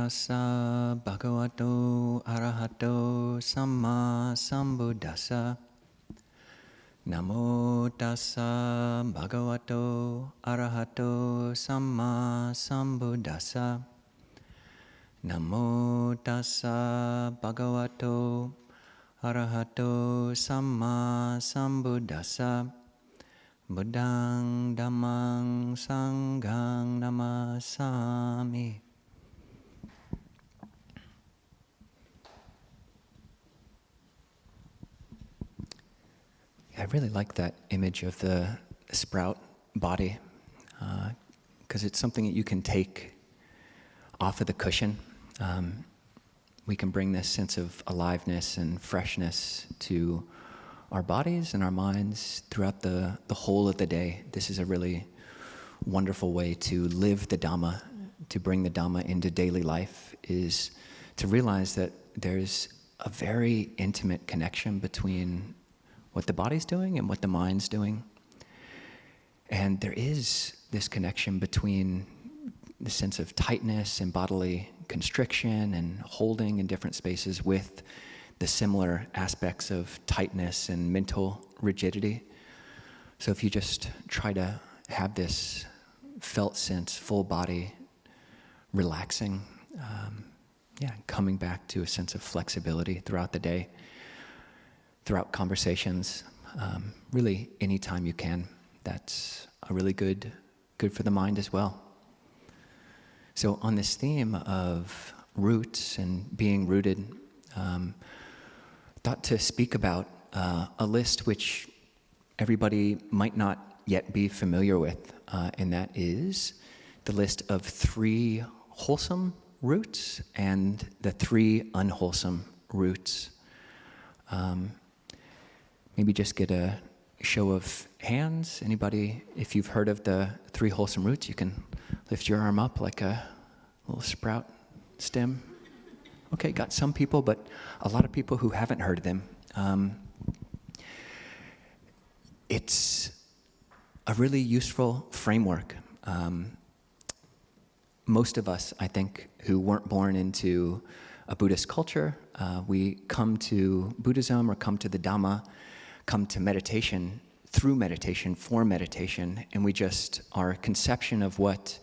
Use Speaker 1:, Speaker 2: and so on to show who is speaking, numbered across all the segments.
Speaker 1: tassa bhagavato arahato samma sambuddhassa. Namo tassa bhagavato arahato samma sambuddhassa. Namo tassa bhagavato arahato samma sambuddhassa. Buddhang dhammang sanghang namasami. I really like that image of the sprout body because it's something that you can take off of the cushion. We can bring this sense of aliveness and freshness to our bodies and our minds throughout the whole of the day. This is a really wonderful way to live the Dhamma, to bring the Dhamma into daily life, is to realize that there's a very intimate connection between what the body's doing and what the mind's doing. And there is this connection between the sense of tightness and bodily constriction and holding in different spaces with the similar aspects of tightness and mental rigidity. So if you just try to have this felt sense, full body, relaxing, coming back to a sense of flexibility throughout the day, throughout conversations, really anytime you can, that's a really good for the mind as well. So on this theme of roots and being rooted, thought to speak about a list which everybody might not yet be familiar with, and that is the list of 3 wholesome roots and the 3 unwholesome roots. Maybe just get a show of hands. Anybody, if you've heard of the 3 wholesome roots, you can lift your arm up like a little sprout stem. Okay, got some people, but a lot of people who haven't heard of them. It's a really useful framework. Most of us, I think, who weren't born into a Buddhist culture, we come to Buddhism or come to the Dhamma, come to meditation through meditation, for meditation, and our conception of what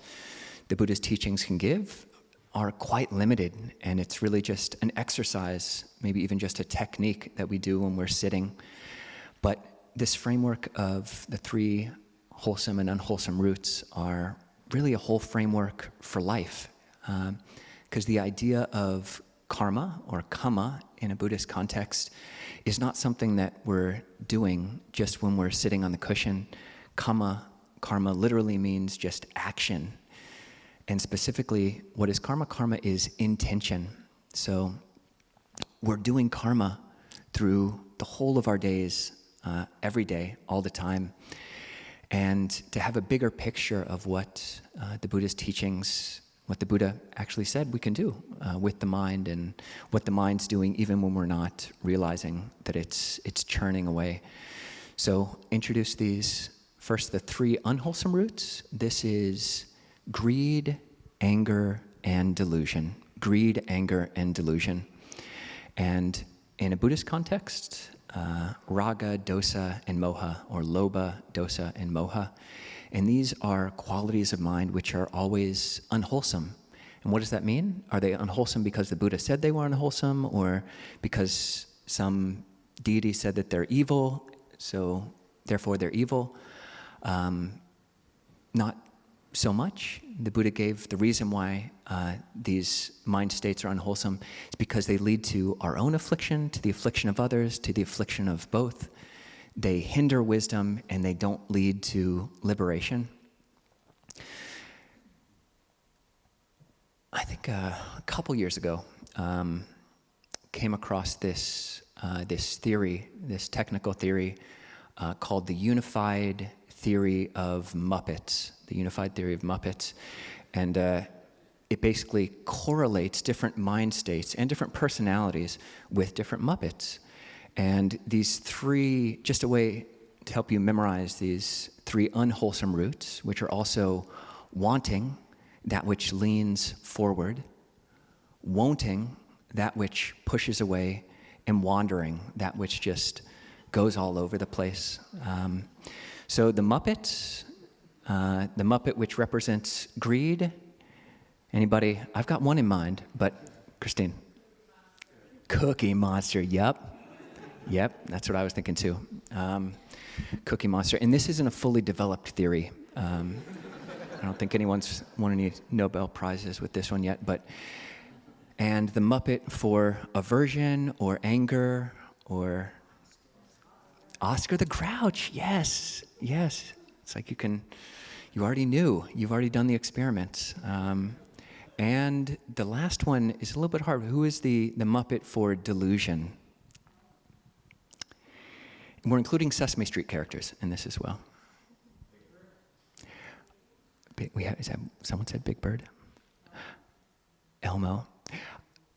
Speaker 1: the Buddha's teachings can give are quite limited, and it's really just an exercise, maybe even just a technique that we do when we're sitting. But this framework of the 3 wholesome and unwholesome roots are really a whole framework for life, because the idea of karma or kamma in a Buddhist context is not something that we're doing just when we're sitting on the cushion. Karma literally means just action. And specifically, what is karma? Karma is intention. So we're doing karma through the whole of our days, every day, all the time. And to have a bigger picture of what the Buddha's teachings, what the Buddha actually said we can do with the mind, and what the mind's doing even when we're not realizing that it's churning away. So introduce these, first the 3 unwholesome roots. This is greed, anger, and delusion. Greed, anger, and delusion. And in a Buddhist context, raga, dosa, and moha, or lobha, dosa, and moha. And these are qualities of mind which are always unwholesome. And what does that mean? Are they unwholesome because the Buddha said they were unwholesome, or because some deity said that they're evil, so therefore they're evil? Not so much. The Buddha gave the reason why these mind states are unwholesome is because they lead to our own affliction, to the affliction of others, to the affliction of both. They hinder wisdom, and they don't lead to liberation. I think a couple years ago, came across this theory, this technical theory called the unified theory of Muppets. The unified theory of Muppets. And it basically correlates different mind states and different personalities with different Muppets. And these 3, just a way to help you memorize these 3 unwholesome roots, which are also wanting, that which leans forward, wanting, that which pushes away, and wandering, that which just goes all over the place. So the Muppet which represents greed. Anybody? I've got one in mind, but Christine. Cookie Monster, yep, that's what I was thinking too. Cookie Monster, and this isn't a fully developed theory. I don't think anyone's won any Nobel Prizes with this one yet, and the Muppet for aversion or anger or Oscar the Grouch, yes. It's like you already knew, you've already done the experiment. And the last one is a little bit hard. Who is the Muppet for delusion? We're including Sesame Street characters in this as well. Someone said Big Bird? Elmo.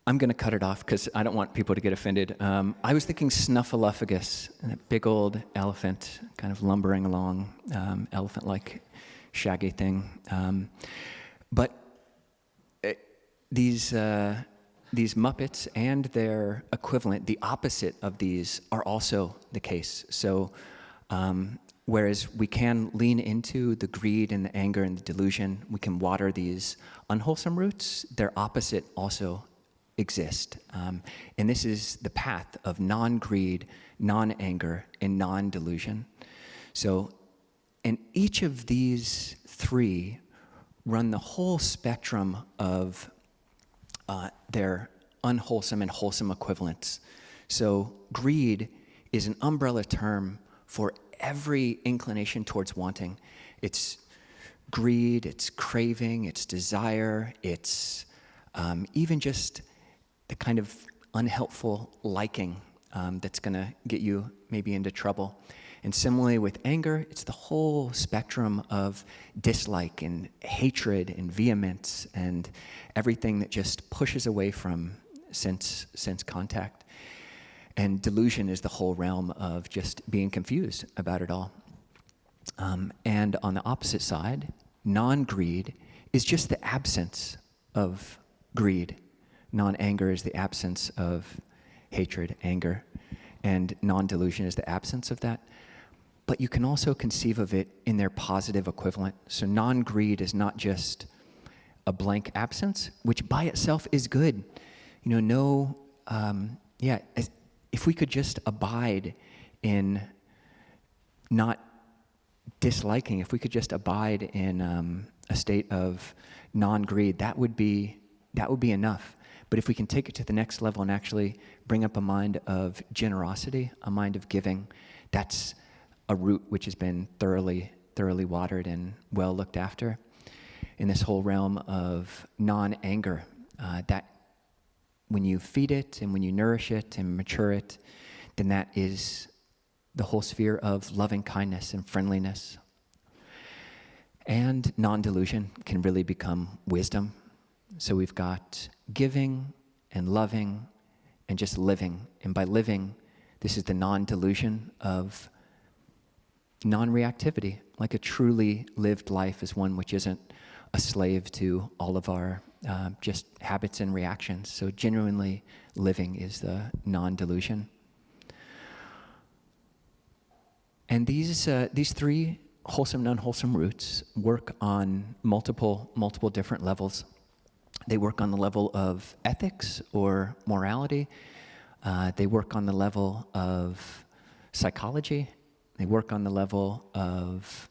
Speaker 1: I'm going to cut it off because I don't want people to get offended. I was thinking Snuffleupagus, that big old elephant kind of lumbering along, elephant-like shaggy thing. But these Muppets and their equivalent, the opposite of these, are also the case. So whereas we can lean into the greed and the anger and the delusion, we can water these unwholesome roots, their opposite also exist. And this is the path of non-greed, non-anger, and non-delusion. So, and each of these three run the whole spectrum of their unwholesome and wholesome equivalents. So greed is an umbrella term for every inclination towards wanting. It's greed, it's craving, it's desire, it's even just the kind of unhelpful liking that's going to get you maybe into trouble. And similarly with anger, it's the whole spectrum of dislike and hatred and vehemence and everything that just pushes away from sense contact. And delusion is the whole realm of just being confused about it all. And on the opposite side, non-greed is just the absence of greed. Non-anger is the absence of hatred, anger, and non-delusion is the absence of that. But you can also conceive of it in their positive equivalent. So non-greed is not just a blank absence, which by itself is good. If we could just abide in not disliking, if we could just abide in a state of non-greed, that would be enough. But if we can take it to the next level and actually bring up a mind of generosity, a mind of giving, that's a root which has been thoroughly watered and well looked after. In this whole realm of non-anger, that when you feed it and when you nourish it and mature it, then that is the whole sphere of loving kindness and friendliness. And non-delusion can really become wisdom. So we've got giving and loving and just living. And by living, this is the non-delusion of non-reactivity. Like a truly lived life is one which isn't a slave to all of our just habits and reactions. So genuinely living is the non-delusion. And these three wholesome and unwholesome roots work on multiple different levels. They work on the level of ethics or morality. They work on the level of psychology. They work on the level of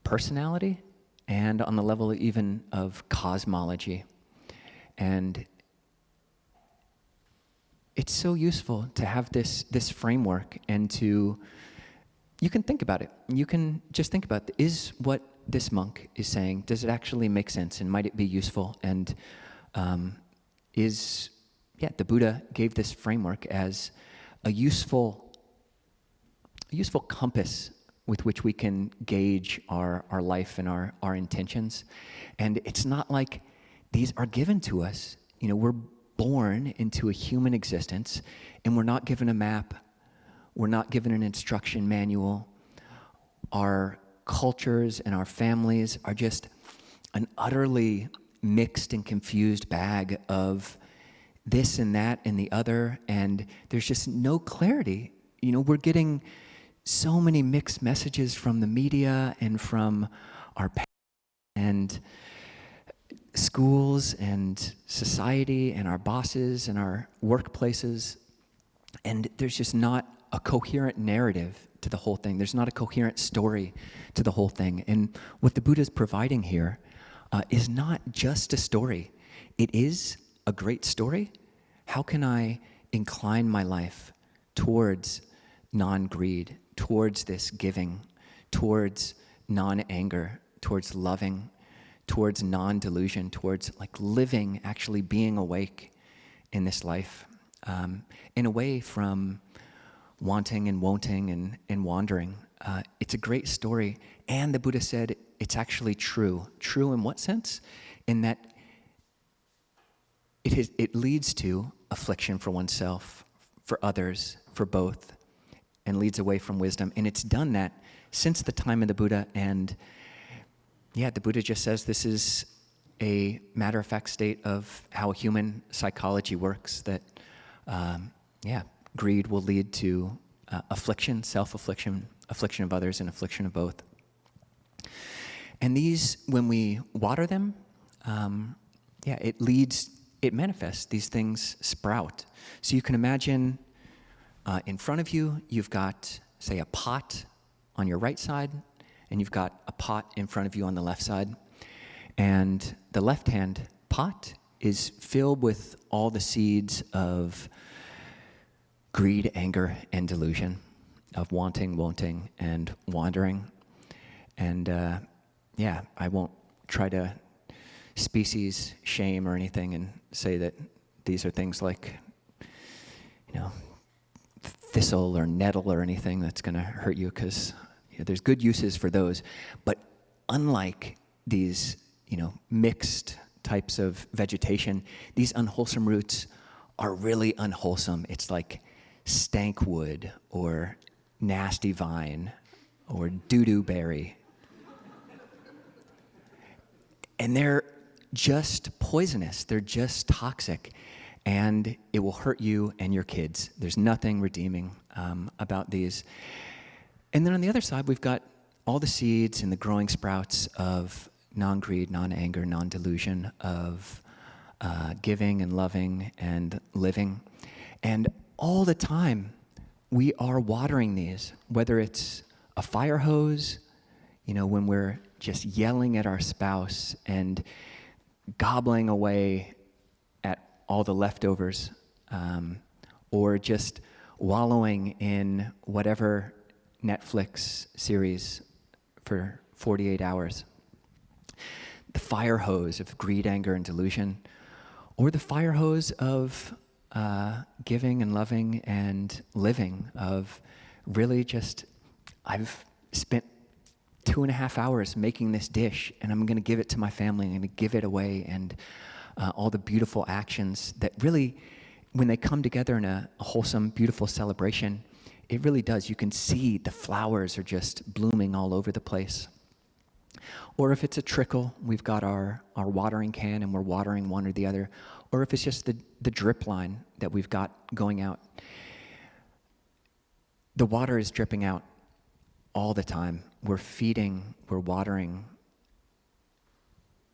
Speaker 1: personality and on the level even of cosmology. And it's so useful to have this framework and you can think about it. You can just think about, is what this monk is saying, does it actually make sense and might it be useful? And the Buddha gave this framework as a useful compass with which we can gauge our life and our intentions. And it's not like these are given to us. We're born into a human existence and we're not given a map. We're not given an instruction manual. Our cultures and our families are just an utterly mixed and confused bag of this and that and the other, and there's just no clarity. You know, we're getting so many mixed messages from the media and from our parents and schools and society and our bosses and our workplaces, and there's just not a coherent narrative to the whole thing. There's not a coherent story to the whole thing. And what the Buddha's providing here is not just a story. It is a great story. How can I incline my life towards non-greed, towards this giving, towards non-anger, towards loving, towards non-delusion, towards like living, actually being awake in this life, and away from wanting and wonting and wandering. It's a great story, and the Buddha said it's actually true. True in what sense? In that it leads to affliction for oneself, for others, for both, and leads away from wisdom. And it's done that since the time of the Buddha. And yeah, the Buddha just says this is a matter-of-fact state of how human psychology works, that greed will lead to affliction, self-affliction, affliction of others, and affliction of both. And these, when we water them, it manifests. These things sprout. So you can imagine in front of you, you've got, say, a pot on your right side, and you've got a pot in front of you on the left side. And the left-hand pot is filled with all the seeds of greed, anger, and delusion, of wanting, and wandering. And I won't try to species shame or anything and say that these are things like, thistle or nettle or anything that's going to hurt you, because there's good uses for those. But unlike these, mixed types of vegetation, these unwholesome roots are really unwholesome. It's like stank wood or nasty vine or doo-doo berry. And they're just poisonous. They're just toxic. And it will hurt you and your kids. There's nothing redeeming about these. And then on the other side, we've got all the seeds and the growing sprouts of non-greed, non-anger, non-delusion, of giving and loving and living. And all the time, we are watering these, whether it's a fire hose, when we're just yelling at our spouse and gobbling away at all the leftovers, or just wallowing in whatever Netflix series for 48 hours. The fire hose of greed, anger, and delusion, or the fire hose of giving and loving and living, of really just, I've spent 2.5 hours making this dish, and I'm going to give it to my family, I'm going to give it away, and all the beautiful actions that really, when they come together in a wholesome, beautiful celebration, it really does. You can see the flowers are just blooming all over the place. Or if it's a trickle, we've got our watering can and we're watering one or the other. Or if it's just the drip line that we've got going out. The water is dripping out all the time. We're feeding, we're watering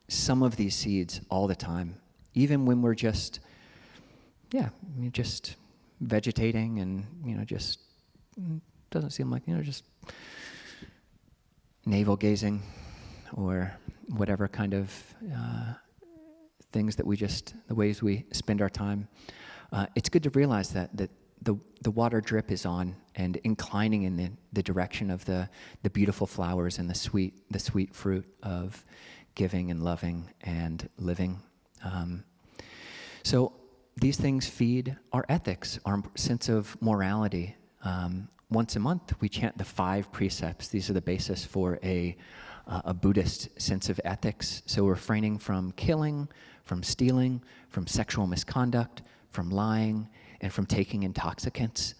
Speaker 1: some of these seeds all the time. Even when we're just vegetating and, just doesn't seem like, just navel gazing or whatever kind of things that the ways we spend our time. It's good to realize that the water drip is on and inclining in the direction of the beautiful flowers and the sweet fruit of giving and loving and living. So these things feed our ethics, our sense of morality. Once a month, we chant the 5 precepts. These are the basis for a Buddhist sense of ethics. So refraining from killing, from stealing, from sexual misconduct, from lying, and from taking intoxicants.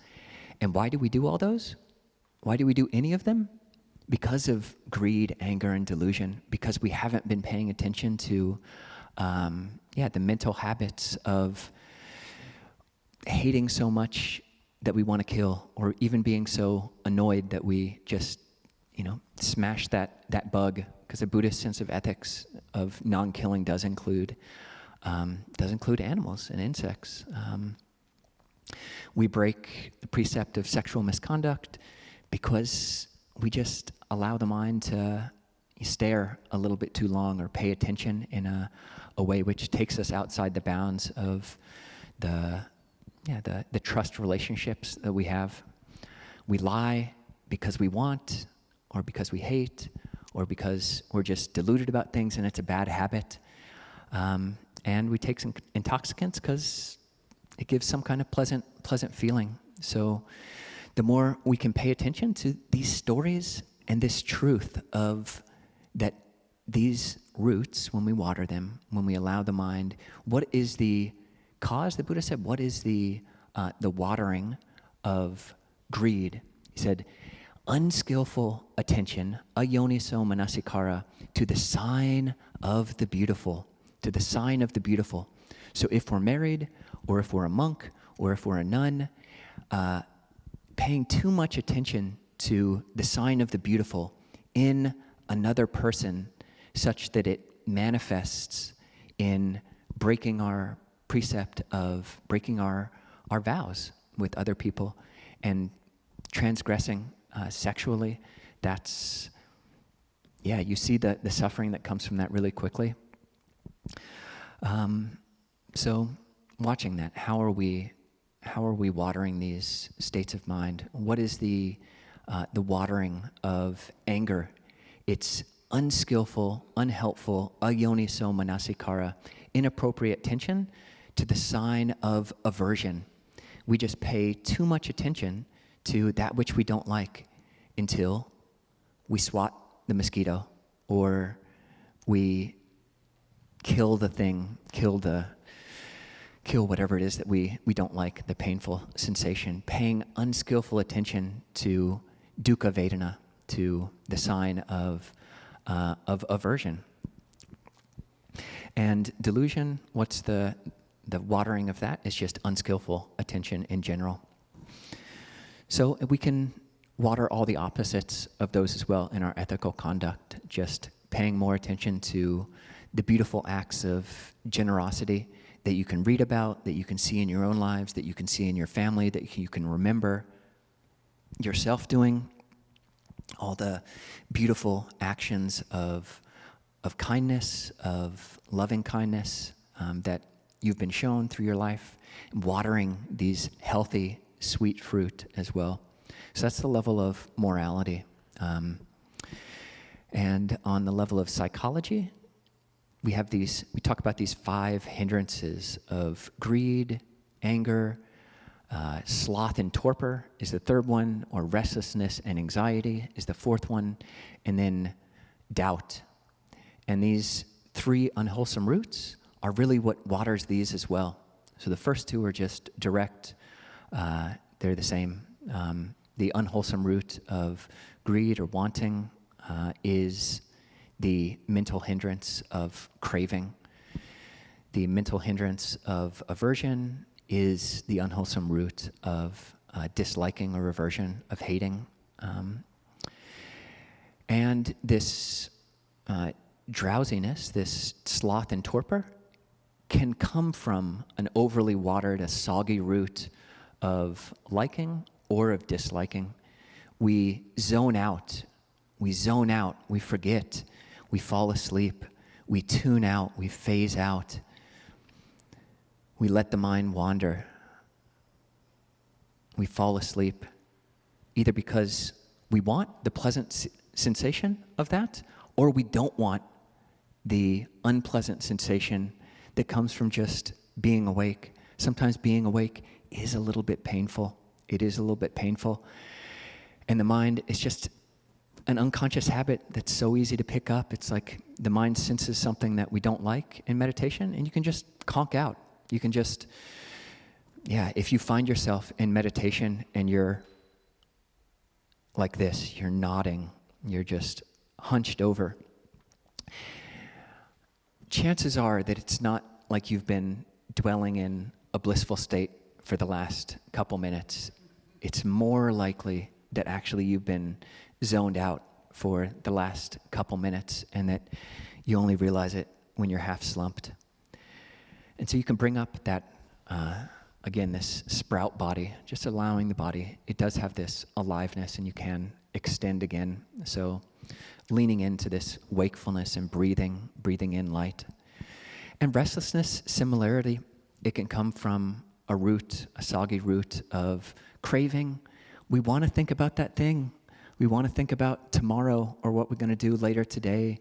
Speaker 1: And why do we do all those? Why do we do any of them? Because of greed, anger, and delusion. Because we haven't been paying attention to the mental habits of hating so much that we want to kill, or even being so annoyed that we just, smash that bug, because the Buddhist sense of ethics of non-killing does include animals and insects. We break the precept of sexual misconduct because we just allow the mind to stare a little bit too long, or pay attention in a way which takes us outside the bounds of the trust relationships that we have. We lie because we want, or because we hate, or because we're just deluded about things and it's a bad habit. And we take some intoxicants because it gives some kind of pleasant feeling. So the more we can pay attention to these stories and this truth of that these roots, when we water them, when we allow the mind, what is the cause? The Buddha said, what is the watering of greed? He said, unskillful attention, ayoniso manasikara, to the sign of the beautiful, to the sign of the beautiful. So if we're married, or if we're a monk, or if we're a nun, paying too much attention to the sign of the beautiful in another person, such that it manifests in breaking our precept of breaking our vows with other people and transgressing sexually, that's, you see the suffering that comes from that really quickly. So watching that, how are we watering these states of mind? What is the watering of anger? It's unskillful, unhelpful, ayoniso manasikara, inappropriate attention to the sign of aversion. We just pay too much attention to that which we don't like until we swat the mosquito, or we kill the thing, kill whatever it is that we don't like, the painful sensation, paying unskillful attention to dukkha vedana, to the sign of aversion. And delusion, what's the watering of that? Is just unskillful attention in general. So we can water all the opposites of those as well in our ethical conduct, just paying more attention to the beautiful acts of generosity that you can read about, that you can see in your own lives, that you can see in your family, that you can remember yourself doing, all the beautiful actions of kindness, of loving kindness that you've been shown through your life, watering these healthy, sweet fruit as well. So that's the level of morality. And on the level of psychology, we talk about these 5 hindrances of greed, anger, sloth and torpor is the third one, or restlessness and anxiety is the fourth one, and then doubt. And these 3 unwholesome roots are really what waters these as well. So the first 2 are just direct, they're the same. The unwholesome root of greed or wanting is the mental hindrance of craving. The mental hindrance of aversion is the unwholesome root of disliking or aversion, of hating. And this drowsiness, this sloth and torpor, can come from an overly watered, a soggy root of liking or of disliking. We zone out, we forget, we fall asleep, we tune out, we phase out, we let the mind wander, we fall asleep, either because we want the pleasant sensation of that, or we don't want the unpleasant sensation that comes from just being awake. Sometimes being awake is a little bit painful. It is a little bit painful. And the mind is just an unconscious habit that's so easy to pick up. It's like the mind senses something that we don't like in meditation, and you can just conk out. You can just, if you find yourself in meditation and you're like this, you're nodding, you're just hunched over, chances are that it's not like you've been dwelling in a blissful state for the last couple minutes, it's more likely that actually you've been zoned out for the last couple minutes and that you only realize it when you're half slumped. And so you can bring up that, again, this sprout body, just allowing the body. It does have this aliveness, and you can extend again. So leaning into this wakefulness and breathing in light. And restlessness, similarity, it can come from a soggy root of craving. We want to think about that thing. We want to think about tomorrow or what we're going to do later today.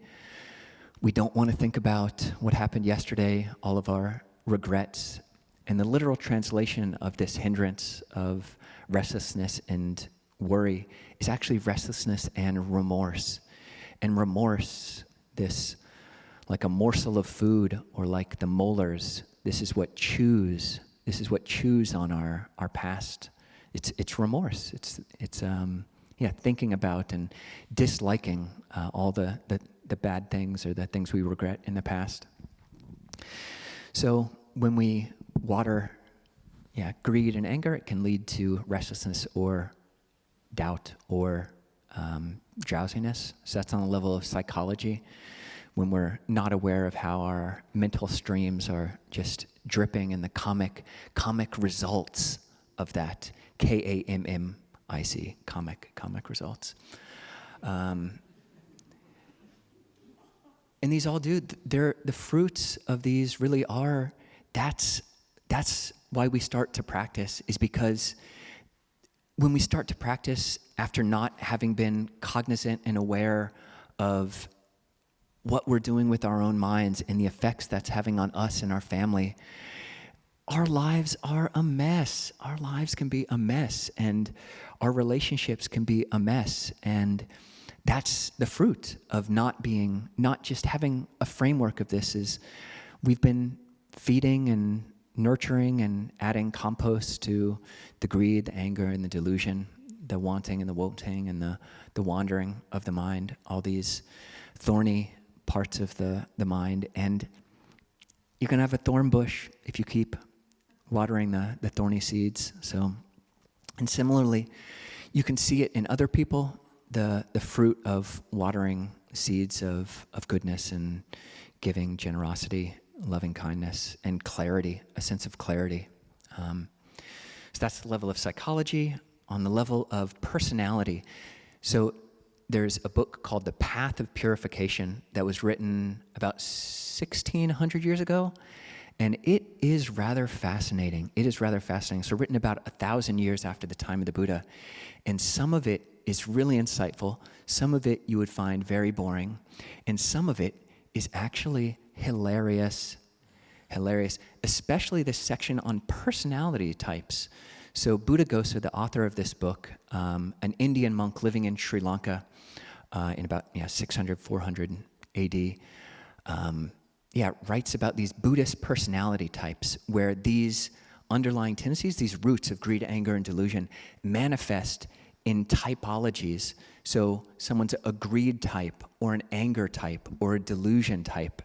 Speaker 1: We don't want to think about what happened yesterday, all of our regrets. And the literal translation of this hindrance of restlessness and worry is actually restlessness and remorse. And remorse, this like a morsel of food or like the molars, this is what chews on our past. It's remorse. It's thinking about and disliking all the bad things or the things we regret in the past. So when we water greed and anger, it can lead to restlessness or doubt or drowsiness. So that's on the level of psychology, when we're not aware of how our mental streams are just dripping and the comic results of that. KAMMIC, comic results. And these all they're the fruits of these really are, that's why we start to practice, is because when we start to practice after not having been cognizant and aware of what we're doing with our own minds and the effects that's having on us and our family, our lives are a mess. Our lives can be a mess, and our relationships can be a mess. And that's the fruit of not just having a framework of this. Is we've been feeding and nurturing and adding compost to the greed, the anger, and the delusion, the wanting and the wanting and the wandering of the mind, all these thorny parts of the mind. And you can have a thorn bush if you keep watering the thorny seeds. So, and similarly, you can see it in other people, the fruit of watering seeds of goodness and giving, generosity, loving kindness, and clarity, a sense of clarity. So that's the level of psychology. On the level of personality, so there's a book called The Path of Purification that was written about 1,600 years ago, and it is rather fascinating. So written about 1,000 years after the time of the Buddha, and some of it is really insightful, some of it you would find very boring, and some of it is actually hilarious, especially this section on personality types. So Buddhaghosa, the author of this book, an Indian monk living in Sri Lanka in about 600, 400 AD, writes about these Buddhist personality types where these underlying tendencies, these roots of greed, anger, and delusion manifest in typologies. So someone's a greed type or an anger type or a delusion type.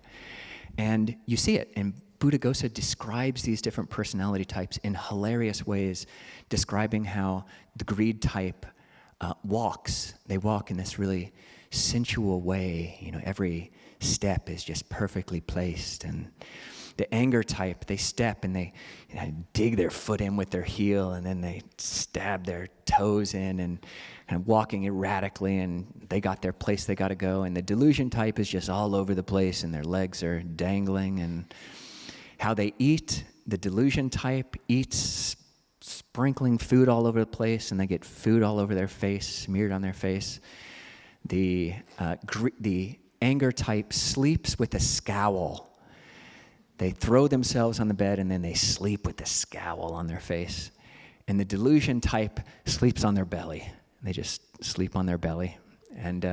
Speaker 1: And you see it, and Buddhaghosa describes these different personality types in hilarious ways, describing how the greed type walks. They walk in this really sensual way. Every step is just perfectly placed. And the anger type, they step and they dig their foot in with their heel, and then they stab their toes in and kind of walking erratically, and they got their place they got to go. And the delusion type is just all over the place, and their legs are dangling. And how they eat, the delusion type eats sprinkling food all over the place, and they get food all over their face, smeared on their face. The anger type sleeps with a scowl. They throw themselves on the bed, and then they sleep with the scowl on their face. And the delusion type sleeps on their belly. They just sleep on their belly. And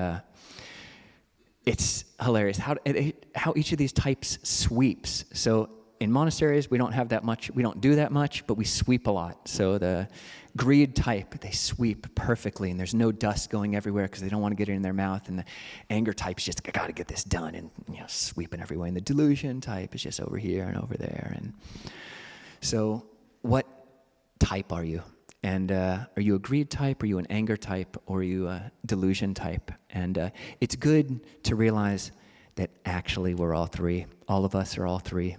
Speaker 1: it's hilarious how each of these types sweeps. So in monasteries, we don't have that much, we don't do that much, but we sweep a lot. So the greed type, they sweep perfectly, and there's no dust going everywhere because they don't want to get it in their mouth. And the anger type's just, I got to get this done, and sweeping everywhere. And the delusion type is just over here and over there. And so what type are you? And are you a greed type? Are you an anger type? Or are you a delusion type? And it's good to realize that actually we're all three. All of us are all three.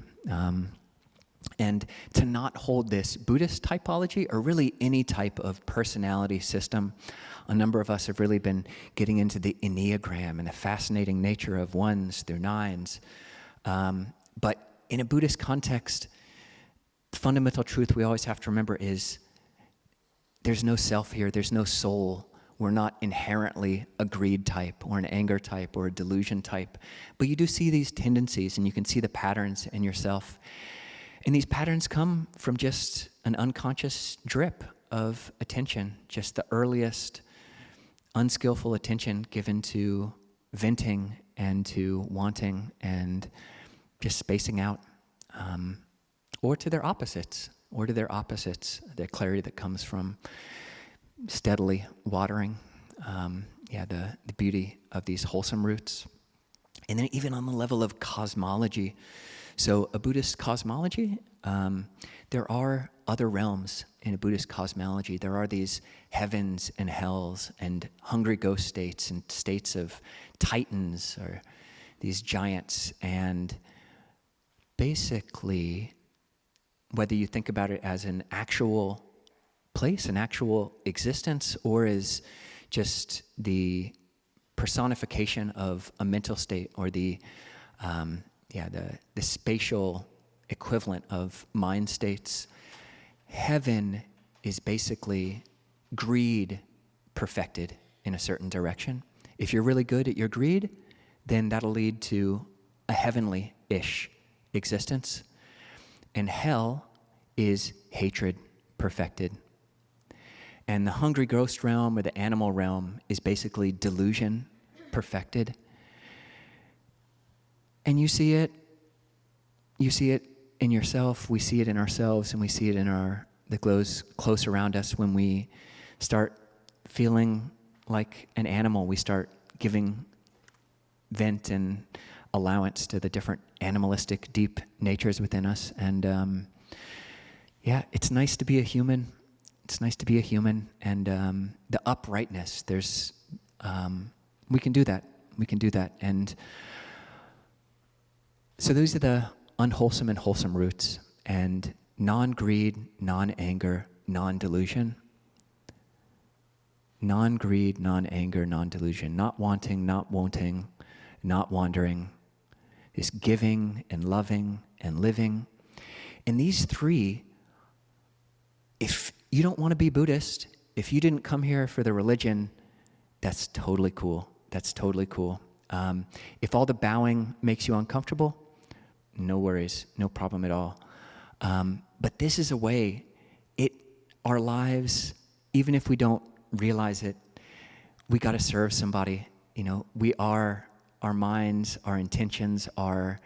Speaker 1: And to not hold this Buddhist typology, or really any type of personality system. A number of us have really been getting into the Enneagram and the fascinating nature of 1s through 9s. But in a Buddhist context, the fundamental truth we always have to remember is there's no self here, there's no soul. We're not inherently a greed type or an anger type or a delusion type. But you do see these tendencies, and you can see the patterns in yourself. And these patterns come from just an unconscious drip of attention, just the earliest unskillful attention given to venting and to wanting and just spacing out, or to their opposites, the clarity that comes from steadily watering, the beauty of these wholesome roots. And then even on the level of cosmology, so a Buddhist cosmology, there are other realms in a Buddhist cosmology. There are these heavens and hells and hungry ghost states and states of titans, or these giants. And basically, whether you think about it as an actual place, an actual existence, or as just the personification of a mental state, or the spatial equivalent of mind states, heaven is basically greed perfected in a certain direction. If you're really good at your greed, then that'll lead to a heavenly-ish existence. And hell is hatred perfected. And the hungry ghost realm, or the animal realm, is basically delusion perfected. And you see it in yourself, we see it in ourselves, and we see it in the glows close around us. When we start feeling like an animal, we start giving vent and allowance to the different animalistic, deep natures within us. And it's nice to be a human. It's nice to be a human. And the uprightness, we can do that. We can do that. And so those are the unwholesome and wholesome roots, and non-greed, non-anger, non-delusion. Non-greed, non-anger, non-delusion. Not wanting, not wanting, not wandering. This giving and loving and living. And these three, if you don't want to be Buddhist, if you didn't come here for the religion, that's totally cool. That's totally cool. If all the bowing makes you uncomfortable, no worries, no problem at all. But this is a way, our lives, even if we don't realize it, we got to serve somebody. Our minds, our intentions are,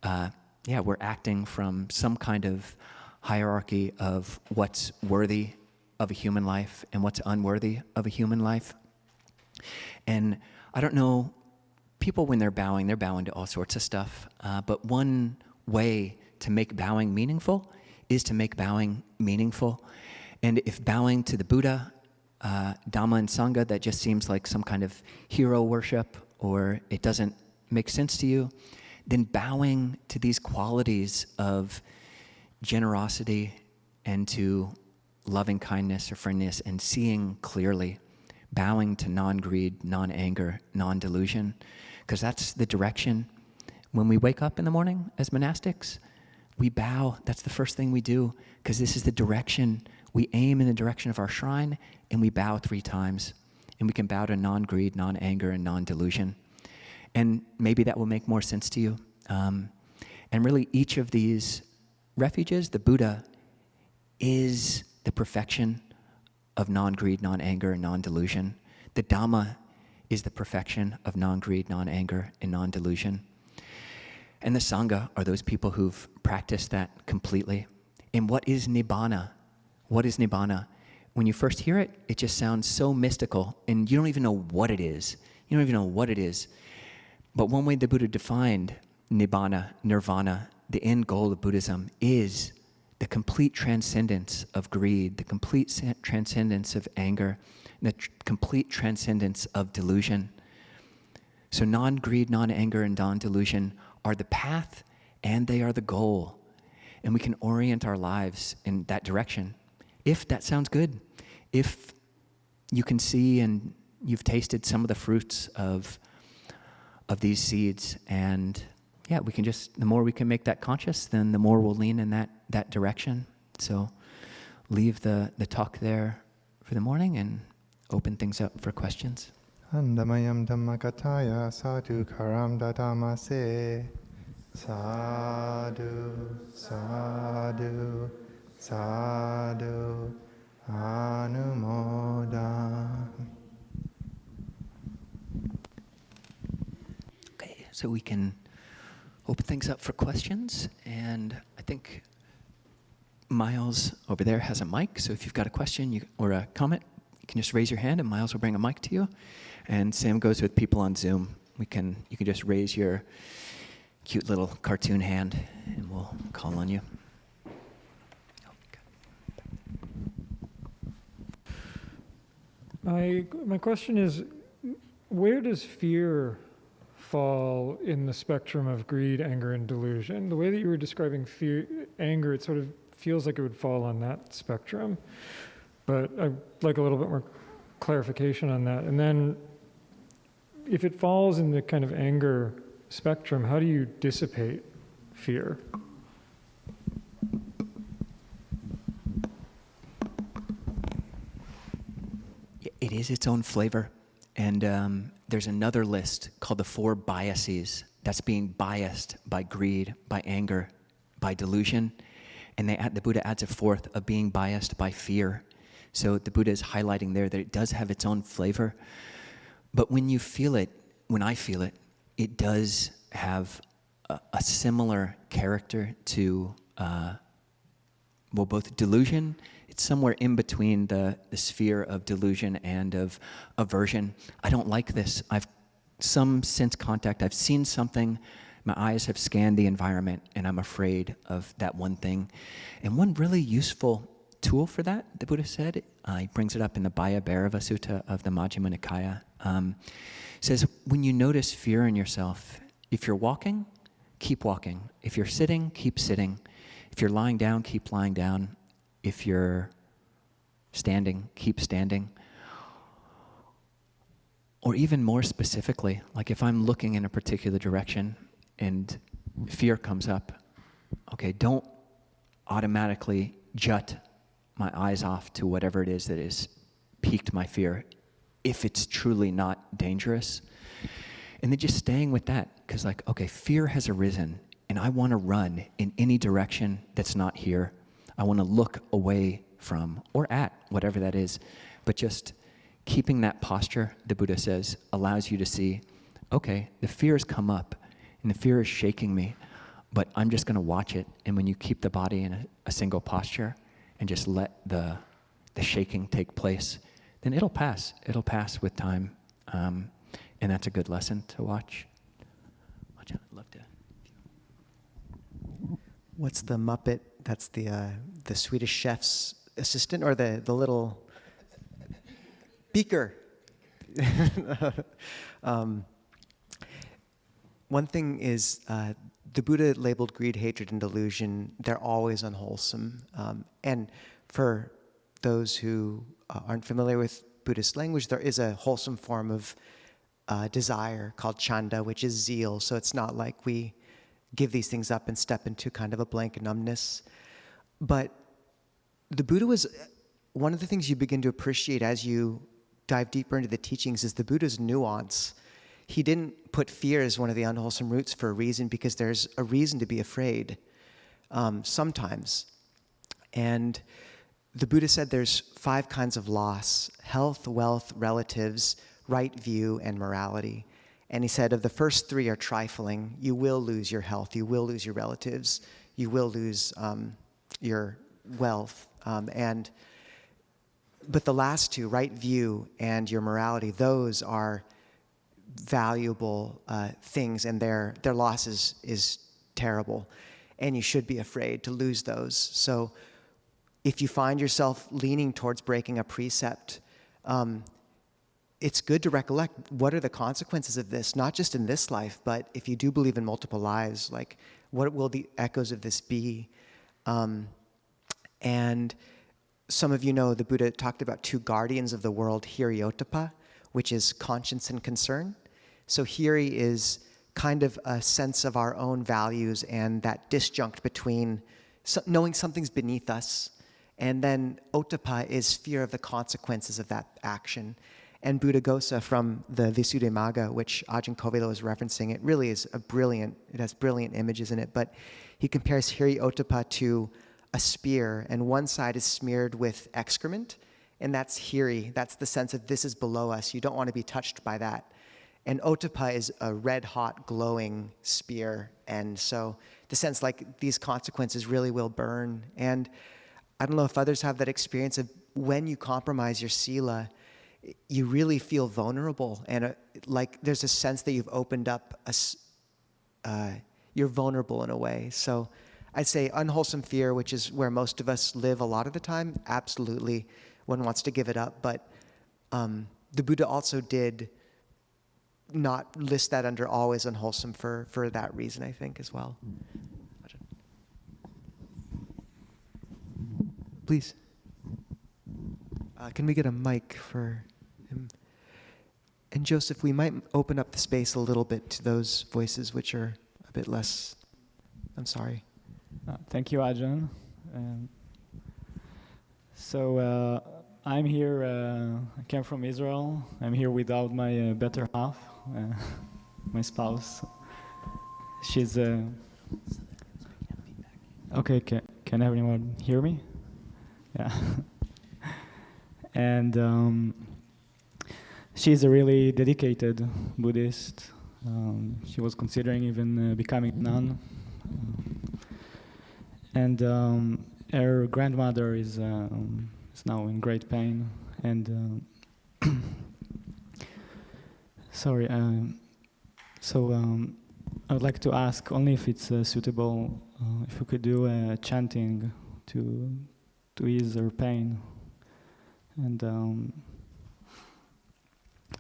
Speaker 1: we're acting from some kind of hierarchy of what's worthy of a human life and what's unworthy of a human life. And I don't know, people, when they're bowing to all sorts of stuff. But one way to make bowing meaningful is to make bowing meaningful. And if bowing to the Buddha, Dhamma, and Sangha, that just seems like some kind of hero worship, or it doesn't make sense to you, then bowing to these qualities of generosity and to loving kindness or friendliness and seeing clearly, bowing to non-greed, non-anger, non-delusion, because that's the direction. When we wake up in the morning as monastics, we bow. That's the first thing we do, because this is the direction. We aim in the direction of our shrine, and we bow 3 times. And we can bow to non-greed, non-anger, and non-delusion. And maybe that will make more sense to you. And really, each of these refuges, the Buddha is the perfection of non-greed, non-anger, and non-delusion. The Dhamma is the perfection of non-greed, non-anger, and non-delusion. And the Sangha are those people who've practiced that completely. And what is Nibbana? What is Nibbana? When you first hear it, it just sounds so mystical, and you don't even know what it is. You don't even know what it is. But one way the Buddha defined Nibbana, nirvana, the end goal of Buddhism, is the complete transcendence of greed, the complete transcendence of anger, and the complete transcendence of delusion. So non-greed, non-anger, and non-delusion are the path, and they are the goal. And we can orient our lives in that direction. If that sounds good, if you can see and you've tasted some of the fruits of these seeds, and yeah, we can just, the more we can make that conscious, then the more we'll lean in that direction. So leave the talk there for the morning and open things up for questions.
Speaker 2: Andamayam dhammakataya sadhu karam dadamase. Sadhu, sadhu, sadhu, anumodam.
Speaker 1: Okay, so we can open things up for questions, and I think Miles over there has a mic, so if you've got a question or a comment, you can just raise your hand and Miles will bring a mic to you. And same goes with people on Zoom. You can just raise your cute little cartoon hand and we'll call on you.
Speaker 3: My question is, where does fear fall in the spectrum of greed, anger, and delusion? The way that you were describing anger, it sort of feels like it would fall on that spectrum. But I'd like a little bit more clarification on that. And then, if it falls in the kind of anger spectrum, how do you dissipate fear?
Speaker 1: It is its own flavor. And there's another list called the 4 biases. That's being biased by greed, by anger, by delusion. And the Buddha adds a 4th of being biased by fear. So the Buddha is highlighting there that it does have its own flavor. But when you feel it, when I feel it, it does have a similar character to, both delusion. It's somewhere in between the sphere of delusion and of aversion. I don't like this. I've some sense contact. I've seen something. My eyes have scanned the environment, and I'm afraid of that one thing. And one really useful tool for that, the Buddha said, he brings it up in the Bhaya-bhairava Sutta of the Majjhima Nikaya, says, when you notice fear in yourself, if you're walking, keep walking. If you're sitting, keep sitting. If you're lying down, keep lying down. If you're standing, keep standing. Or even more specifically, like if I'm looking in a particular direction and fear comes up, okay, don't automatically jut my eyes off to whatever it is that has piqued my fear, if it's truly not dangerous. And then just staying with that, because like, okay, fear has arisen, and I want to run in any direction that's not here. I want to look away from, or at, whatever that is. But just keeping that posture, the Buddha says, allows you to see, okay, the fear has come up, and the fear is shaking me, but I'm just going to watch it. And when you keep the body in a single posture, and just let the shaking take place, then it'll pass. It'll pass with time. And that's a good lesson to watch. I'd love to.
Speaker 4: What's the Muppet? That's the Swedish chef's assistant, or the little beaker. One thing is, the Buddha labeled greed, hatred, and delusion, they're always unwholesome. And for those who aren't familiar with Buddhist language, there is a wholesome form of desire called Chanda, which is zeal. So it's not like we give these things up and step into kind of a blank numbness. But the Buddha was, one of the things you begin to appreciate as you dive deeper into the teachings is the Buddha's nuance. He didn't put fear as one of the unwholesome roots for a reason, because there's a reason to be afraid sometimes. And the Buddha said there's 5 kinds of loss: health, wealth, relatives, right view, and morality. And he said of the first 3 are trifling. You will lose your health, you will lose your relatives, you will lose your wealth. But the last 2, right view and your morality, those are valuable things, and their loss is terrible. and you should be afraid to lose those. So if you find yourself leaning towards breaking a precept, it's good to recollect what are the consequences of this, not just in this life, but if you do believe in multiple lives, like what will the echoes of this be? And some of you know the Buddha talked about two guardians of the world, Hiri-ottappa, which is conscience and concern. So Hiri is kind of a sense of our own values and that disjunct between knowing something's beneath us, and then Ottappa is fear of the consequences of that action. And Buddhaghosa from the Visuddhimagga, which Ajahn Kovilo is referencing, it really is it has brilliant images in it, but he compares Hiri-ottappa to a spear, and one side is smeared with excrement, and that's Hiri. That's the sense of this is below us. You don't want to be touched by that. And Ottappa is a red-hot, glowing spear, and so the sense like these consequences really will burn. And I don't know if others have that experience of when you compromise your sila, you really feel vulnerable, and like there's a sense that you've opened up, you're vulnerable in a way. So I'd say unwholesome fear, which is where most of us live a lot of the time, absolutely one wants to give it up. But the Buddha also did not list that under always unwholesome for that reason, I think, as well. Please. Can we get a mic for him? And Joseph, we might open up the space a little bit to those voices which are a bit less, I'm sorry.
Speaker 5: Thank you, Ajahn. So I'm here, I came from Israel. I'm here without my better half, my spouse. She's, okay, can everyone hear me? Yeah. And she's a really dedicated Buddhist. She was considering even becoming a nun. And her grandmother is now in great pain. And sorry. So I would like to ask, only if it's suitable, if we could do a chanting to ease her pain. And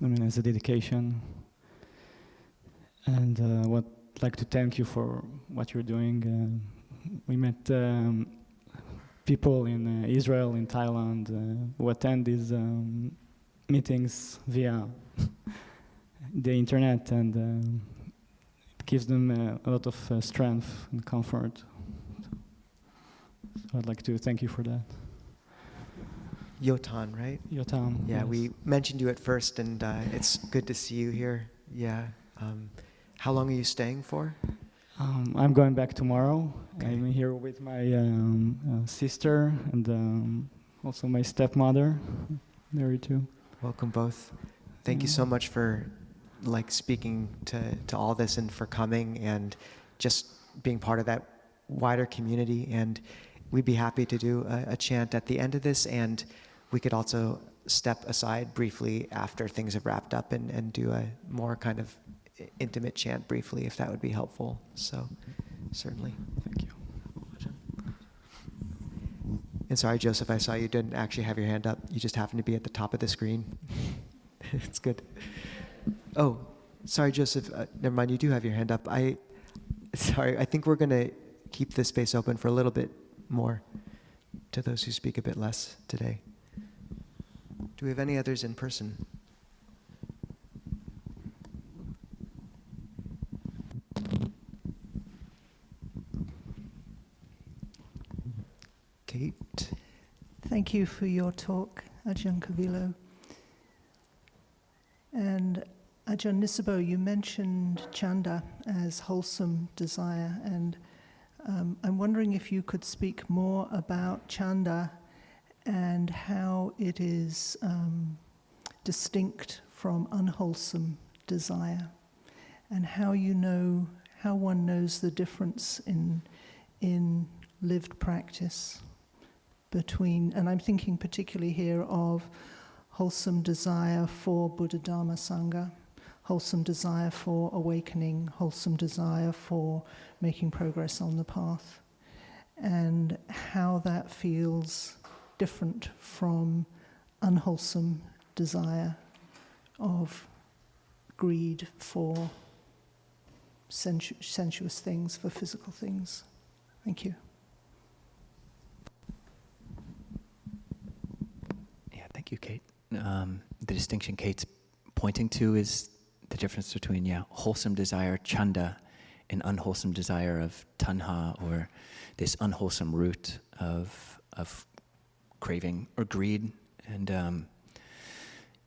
Speaker 5: I mean, as a dedication. And I'd like to thank you for what you're doing. We met people in Israel, in Thailand, who attend these meetings via the internet, and it gives them a lot of strength and comfort. So I'd like to thank you for that.
Speaker 4: Yotan, right?
Speaker 5: Yotam.
Speaker 4: Yeah,
Speaker 5: yes.
Speaker 4: We mentioned you at first, and it's good to see you here. Yeah. How long are you staying for?
Speaker 5: I'm going back tomorrow.
Speaker 4: Okay.
Speaker 5: I'm here with my sister and also my stepmother. There too.
Speaker 4: Welcome both. Thank you so much for speaking to all this and for coming and just being part of that wider community. And we'd be happy to do a chant at the end of this, and we could also step aside briefly after things have wrapped up and do a more kind of intimate chant briefly, if that would be helpful. So, certainly.
Speaker 5: Thank you.
Speaker 4: And sorry, Joseph, I saw you didn't actually have your hand up. You just happened to be at the top of the screen. It's good. Oh, sorry, Joseph. Never mind, you do have your hand up. Sorry, I think we're going to keep this space open for a little bit more to those who speak a bit less today. Do we have any others in person? Kate?
Speaker 6: Thank you for your talk, Ajahn Kovilo. And Ajahn Nisabo, you mentioned Chanda as wholesome desire, and I'm wondering if you could speak more about Chanda and how it is distinct from unwholesome desire, and how one knows the difference in lived practice between, and I'm thinking particularly here of wholesome desire for Buddha Dharma Sangha, wholesome desire for awakening, wholesome desire for making progress on the path, and how that feels different from unwholesome desire of greed for sensuous things, for physical things. Thank you.
Speaker 1: Yeah, thank you, Kate. The distinction Kate's pointing to is the difference between, wholesome desire, chanda, and unwholesome desire of tanha, or this unwholesome root of craving or greed. And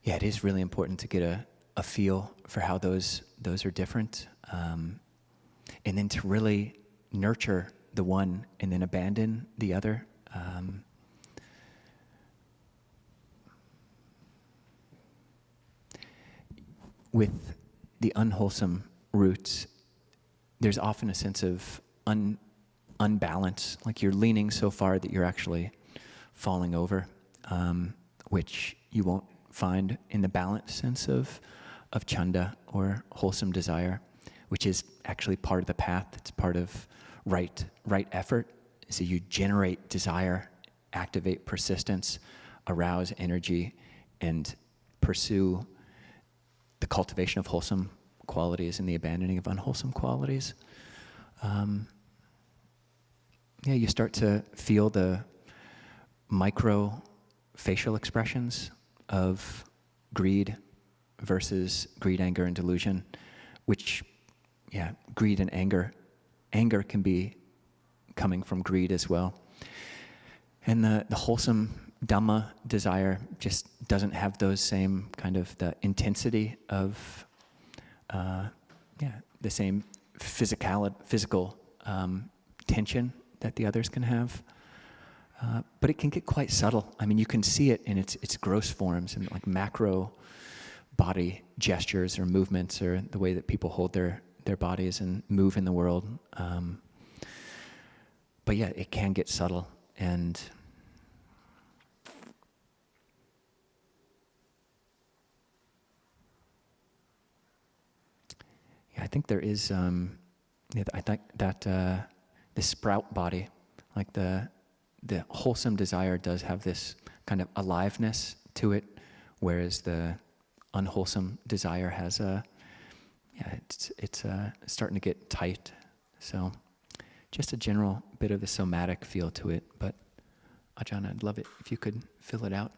Speaker 1: it is really important to get a feel for how those are different, and then to really nurture the one and then abandon the other. With the unwholesome roots, there's often a sense of unbalance, like you're leaning so far that you're actually falling over, which you won't find in the balanced sense of chanda or wholesome desire, which is actually part of the path. It's part of right effort. So you generate desire, activate persistence, arouse energy, and pursue the cultivation of wholesome qualities and the abandoning of unwholesome qualities. You start to feel the micro facial expressions of greed versus greed, anger, and delusion, which, greed and anger can be coming from greed as well. And the wholesome Dhamma desire just doesn't have those same kind of the intensity of, the same physical tension that the others can have. But it can get quite subtle. I mean, you can see it in its gross forms, and like macro body gestures or movements, or the way that people hold their bodies and move in the world. But it can get subtle. And I think there is, I think that the sprout body, like the wholesome desire does have this kind of aliveness to it, whereas the unwholesome desire has it's starting to get tight. So just a general bit of the somatic feel to it. But Ajahn, I'd love it if you could fill it out.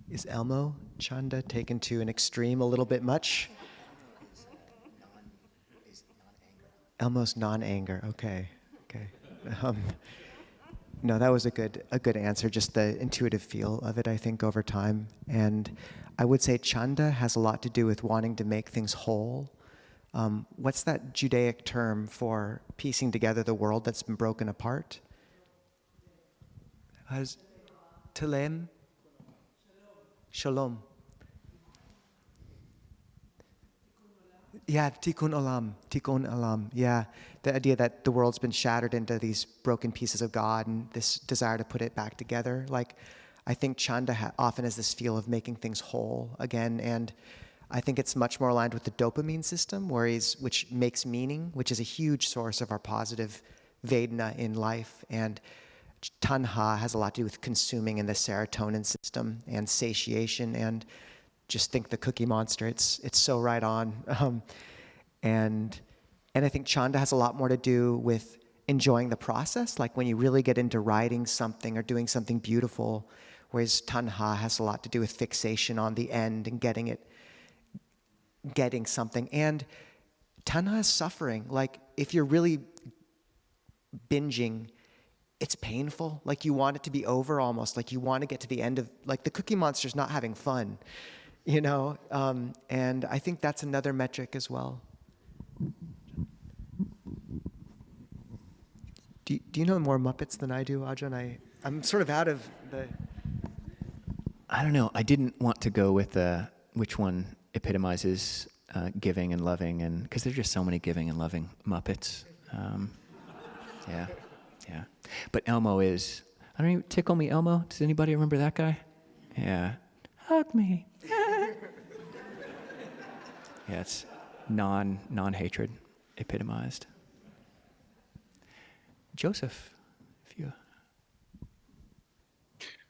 Speaker 4: Is Elmo Chanda taken to an extreme a little bit much? Elmo's non-anger. Okay. No, that was a good answer. Just the intuitive feel of it, I think, over time. And I would say Chanda has a lot to do with wanting to make things whole. What's that Judaic term for piecing together the world that's been broken apart? Telem? Shalom. Yeah, tikkun olam. Yeah, the idea that the world's been shattered into these broken pieces of God, and this desire to put it back together. Like, I think Chanda often has this feel of making things whole again, and I think it's much more aligned with the dopamine system, which makes meaning, which is a huge source of our positive Vedana in life, and Tanha has a lot to do with consuming in the serotonin system and satiation, and just think the Cookie Monster, it's so right on. And I think Chanda has a lot more to do with enjoying the process, like when you really get into writing something or doing something beautiful, whereas Tanha has a lot to do with fixation on the end and getting something. And Tanha is suffering. Like, if you're really binging, it's painful. Like, you want it to be over almost. Like, you want to get to the end of, like, the Cookie Monster's not having fun, and I think that's another metric as well. Do you know more Muppets than I do, Ajahn? I'm sort of out of the...
Speaker 1: I don't know. I didn't want to go with which one epitomizes giving and loving, and because there's just so many giving and loving Muppets. Yeah. But Elmo is, I don't even, Tickle Me Elmo. Does anybody remember that guy? Yeah. Hug me. Yeah, it's non-hatred epitomized. Joseph, if you...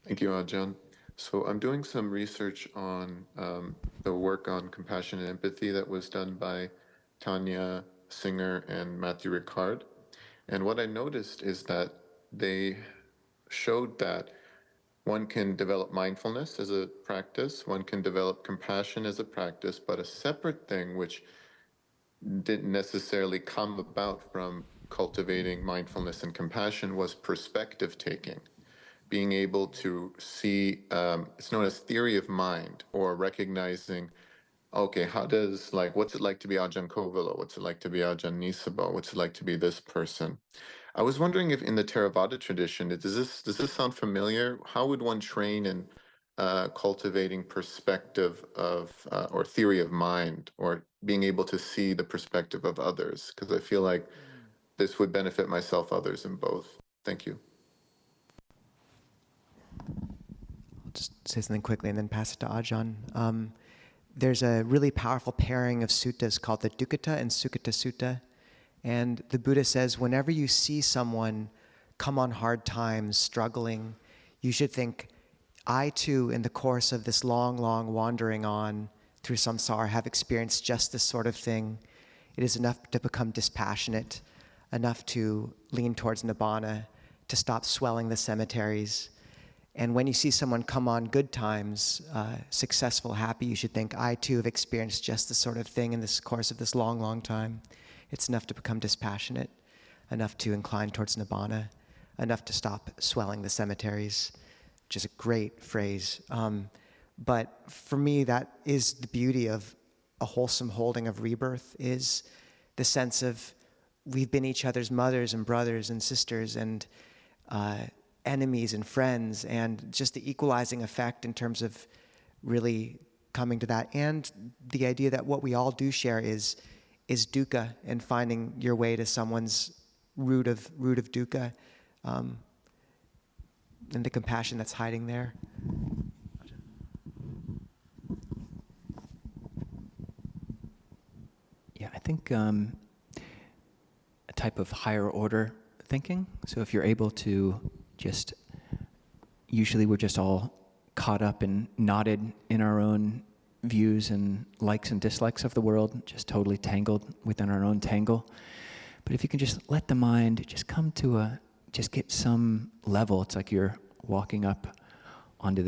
Speaker 7: Thank you, Ajahn. So I'm doing some research on the work on compassion and empathy that was done by Tanya Singer and Matthew Ricard. And what I noticed is that they showed that one can develop mindfulness as a practice, one can develop compassion as a practice, but a separate thing which didn't necessarily come about from cultivating mindfulness and compassion was perspective taking. Being able to see, it's known as theory of mind, or recognizing, okay, what's it like to be Ajahn Kovilo? What's it like to be Ajahn Nisabo? What's it like to be this person? I was wondering if in the Theravada tradition, does this sound familiar? How would one train in cultivating perspective of, or theory of mind, or being able to see the perspective of others? Because I feel like this would benefit myself, others, and both. Thank you.
Speaker 4: I'll just say something quickly and then pass it to Ajahn. There's a really powerful pairing of suttas called the Dukkata and Sukkata Sutta. And the Buddha says, whenever you see someone come on hard times, struggling, you should think, I too, in the course of this long, long wandering on through samsara, have experienced just this sort of thing. It is enough to become dispassionate, enough to lean towards nibbana, to stop swelling the cemeteries. And when you see someone come on good times, successful, happy, you should think, I too have experienced just this sort of thing in this course of this long, long time. It's enough to become dispassionate, enough to incline towards nibbana, enough to stop swelling the cemeteries, which is a great phrase. But for me, that is the beauty of a wholesome holding of rebirth, is the sense of we've been each other's mothers and brothers and sisters and enemies and friends, and just the equalizing effect in terms of really coming to that. And the idea that what we all do share is dukkha, and finding your way to someone's root of dukkha, and the compassion that's hiding there.
Speaker 1: Yeah, I think a type of higher order thinking. So if you're able to just, usually we're just all caught up and knotted in our own views and likes and dislikes of the world, just totally tangled within our own tangle. But if you can just let the mind just come to just get some level, it's like you're walking up onto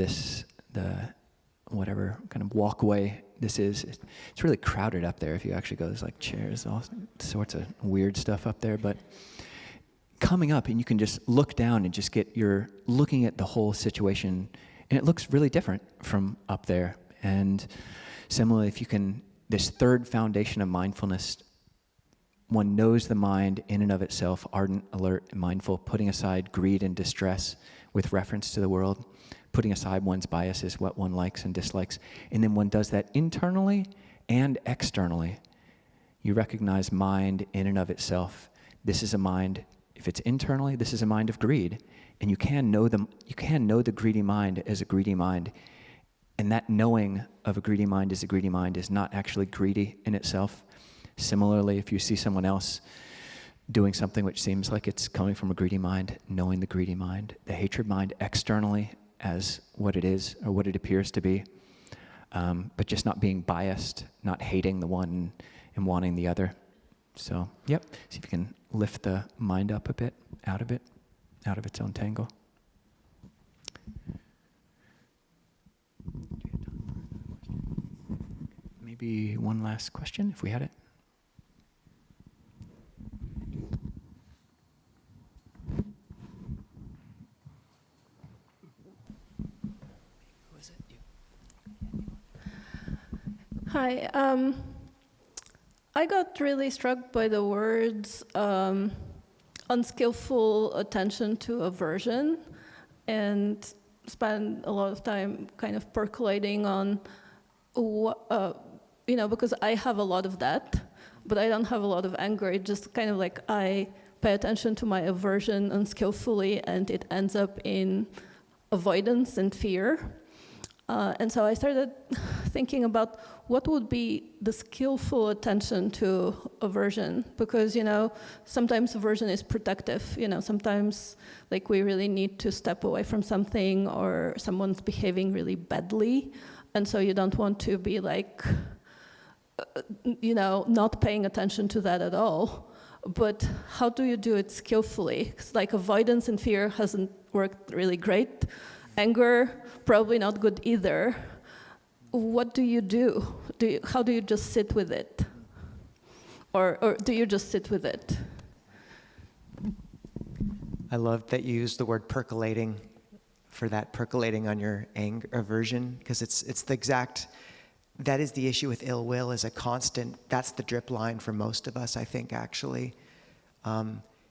Speaker 1: whatever kind of walkway this is. It's really crowded up there. If you actually go, there's like chairs, all sorts of weird stuff up there. But coming up, and you can just look down and just you're looking at the whole situation, and it looks really different from up there. And similarly, if you can, this third foundation of mindfulness, one knows the mind in and of itself, ardent, alert, and mindful, putting aside greed and distress with reference to the world, putting aside one's biases, what one likes and dislikes, and then one does that internally and externally. You recognize mind in and of itself. This is a mind, if it's internally, this is a mind of greed, and you can know the greedy mind as a greedy mind. And that knowing of a greedy mind as a greedy mind is not actually greedy in itself. Similarly, if you see someone else doing something which seems like it's coming from a greedy mind, knowing the greedy mind, the hatred mind externally as what it is or what it appears to be, but just not being biased, not hating the one and wanting the other. So, yep, see if you can lift the mind up a bit, out of its own tangle. Maybe one last question, if we had it.
Speaker 8: Hi. I got really struck by the words unskillful attention to aversion, and spent a lot of time kind of percolating on because I have a lot of that, but I don't have a lot of anger. It just kind of like I pay attention to my aversion unskillfully, and it ends up in avoidance and fear. And so I started thinking about what would be the skillful attention to aversion, because, sometimes aversion is protective. Sometimes like we really need to step away from something, or someone's behaving really badly, and so you don't want to be like, not paying attention to that at all. But how do you do it skillfully? Because like avoidance and fear hasn't worked really great. Anger, probably not good either. What do you do? How do you just sit with it? Or do you just sit with it?
Speaker 4: I love that you used the word percolating for that, percolating on your anger, aversion, because it's the exact, that is the issue with ill will, is a constant, that's the drip line for most of us, I think, actually.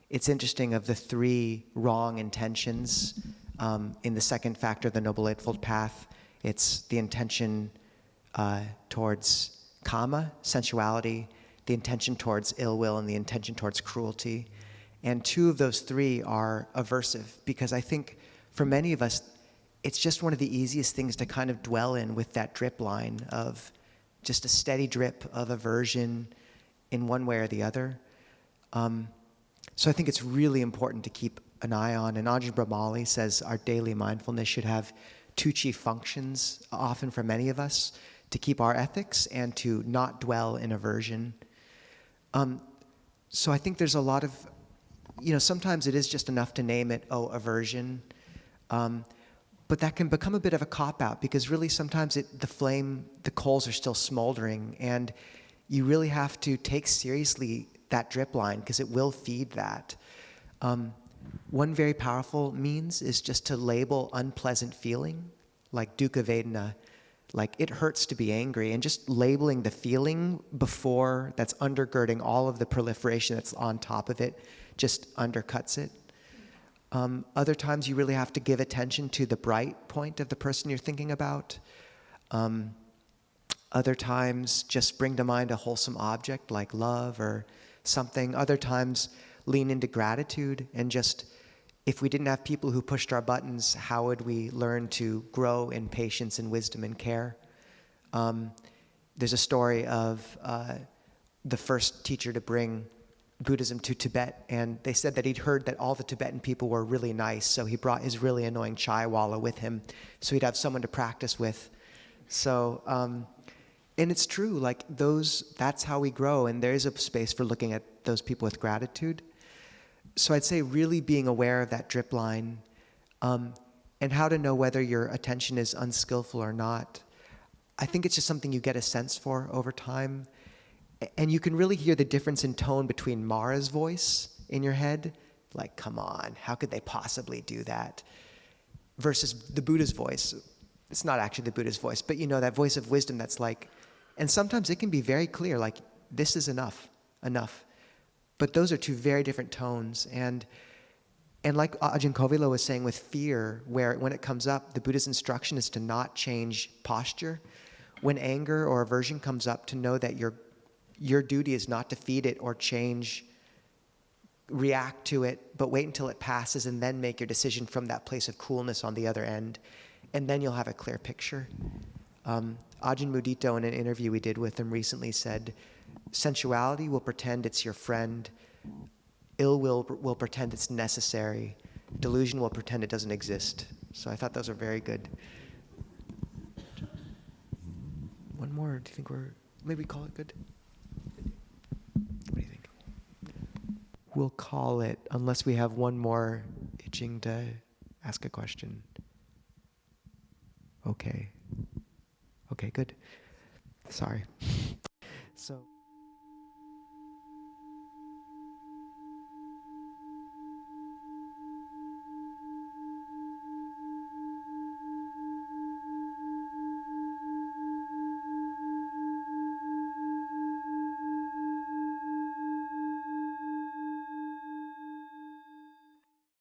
Speaker 4: It's interesting, of the 3 wrong intentions in the second factor, the Noble Eightfold Path, it's the intention towards kama, sensuality, the intention towards ill will, and the intention towards cruelty. And 2 of those 3 are aversive, because I think for many of us, it's just one of the easiest things to kind of dwell in, with that drip line of just a steady drip of aversion in one way or the other. So I think it's really important to keep an eye on. And Ajahn Brahmali says our daily mindfulness should have 2 chief functions, often for many of us, to keep our ethics and to not dwell in aversion. So I think there's a lot of, sometimes it is just enough to name it, aversion. But that can become a bit of a cop-out, because really sometimes the coals are still smoldering, and you really have to take seriously that drip line, because it will feed that. One very powerful means is just to label unpleasant feeling, like dukkha vedana, like it hurts to be angry, and just labeling the feeling before that's undergirding all of the proliferation that's on top of it just undercuts it. Other times you really have to give attention to the bright point of the person you're thinking about. Other times just bring to mind a wholesome object like love or something. Other times lean into gratitude, and just, if we didn't have people who pushed our buttons, how would we learn to grow in patience and wisdom and care? There's a story of the first teacher to bring Buddhism to Tibet, and they said that he'd heard that all the Tibetan people were really nice, so he brought his really annoying chaiwala with him, so he'd have someone to practice with. So, and it's true, like that's how we grow, and there is a space for looking at those people with gratitude. So I'd say really being aware of that drip line, and how to know whether your attention is unskillful or not. I think it's just something you get a sense for over time. And you can really hear the difference in tone between Mara's voice in your head, like, come on, how could they possibly do that? Versus the Buddha's voice. It's not actually the Buddha's voice, but that voice of wisdom that's like, and sometimes it can be very clear, like, this is enough. But those are 2 very different tones. And like Ajahn Kovilo was saying with fear, where when it comes up, the Buddha's instruction is to not change posture. When anger or aversion comes up, to know that your duty is not to feed it or react to it, but wait until it passes and then make your decision from that place of coolness on the other end. And then you'll have a clear picture. Ajahn Mudito, in an interview we did with him recently, said, sensuality will pretend it's your friend, ill will pretend it's necessary, delusion will pretend it doesn't exist. So I thought those are very good. One more, do you think maybe call it good? What do you think? We'll call it, unless we have one more itching to ask a question. Okay, good. Sorry. So.